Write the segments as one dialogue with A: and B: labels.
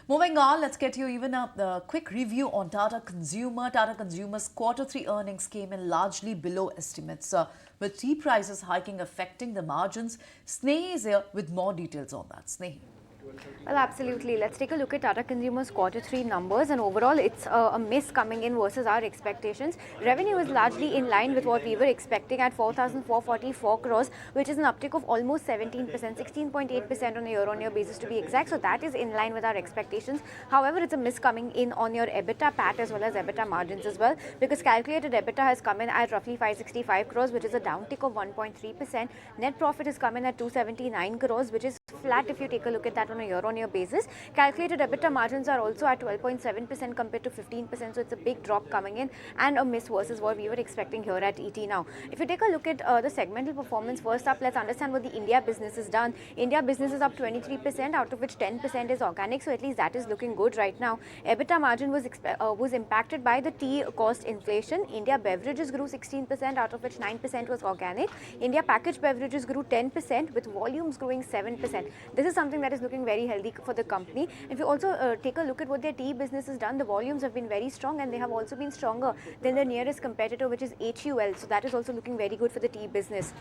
A: Moving on, let's get you even a quick review on Tata Consumer. Tata Consumer's Q3 earnings came in largely below estimates, with tea prices hiking affecting the margins. Snehi is here with more details on that. Snehi.
B: Well, absolutely. Let's take a look at Tata Consumer's Q3 numbers, and overall it's a miss coming in versus our expectations. Revenue is largely in line with what we were expecting at 4,444 crores, which is an uptick of almost 17%, 16.8% on a year-on-year basis to be exact. So that is in line with our expectations. However, it's a miss coming in on your EBITDA PAT as well as EBITDA margins as well, because calculated EBITDA has come in at roughly 565 crores, which is a downtick of 1.3%. Net profit has come in at 279 crores, which is flat if you take a look at that on a year-on-year basis. Calculated EBITDA margins are also at 12.7% compared to 15%, so it's a big drop coming in and a miss versus what we were expecting here at ET now. If you take a look at the segmental performance, first up, let's understand what the India business has done. India business is up 23%, out of which 10% is organic, so at least that is looking good right now. EBITDA margin was impacted by the tea cost inflation. India beverages grew 16%, out of which 9% was organic. India packaged beverages grew 10%, with volumes growing 7%. This is something that is looking very healthy for the company. If you also take a look at what their tea business has done, the volumes have been very strong and they have also been stronger than the nearest competitor, which is HUL. So that is also looking very good for the tea business.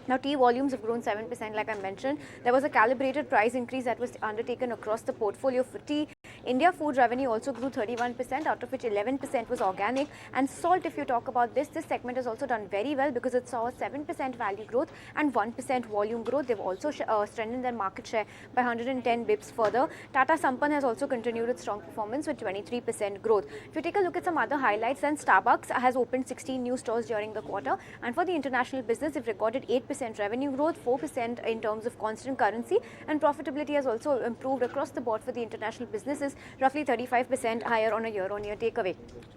B: Now, tea volumes have grown 7%, like I mentioned. There was a calibrated price increase that was undertaken across the portfolio for tea. India food revenue also grew 31%, out of which 11% was organic. And salt, if you talk about this segment has also done very well because it saw a 7% value growth and 1% volume growth. They've also strengthened their market share by 110 bips further. Tata Sampann has also continued its strong performance with 23% growth. If you take a look at some other highlights, then Starbucks has opened 16 new stores during the quarter. And for the international business, they've recorded 8% revenue growth, 4% in terms of constant currency, and profitability has also improved across the board for the international businesses, roughly 35% higher on a year-on-year takeaway.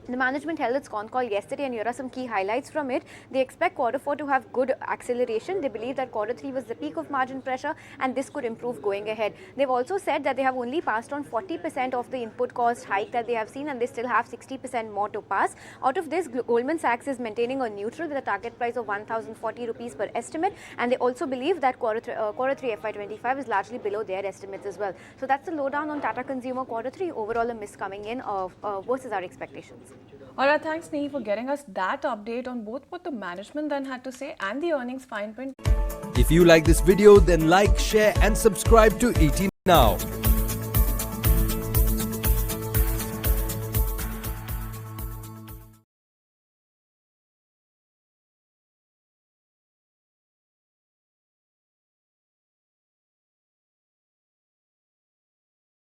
B: The management held its con call yesterday, and here are some key highlights from it. They expect Q4 to have good acceleration. They believe that Q3 was the peak of margin pressure and this could improve going ahead. They've also said that they have only passed on 40% of the input cost hike that they have seen, and they still have 60% more to pass. Out of this, Goldman Sachs is maintaining a neutral with a target price of 1,040 rupees per estimate, and they also believe that Q3 FY25 is largely below their estimates as well. So that's the lowdown on Tata Consumer Q3. Overall, a miss coming in versus our expectations.
C: All right, thanks, Nehi, for getting us that update on both what the management then had to say and the earnings fine print.
D: If you like this video, then like, share and subscribe to ET Now.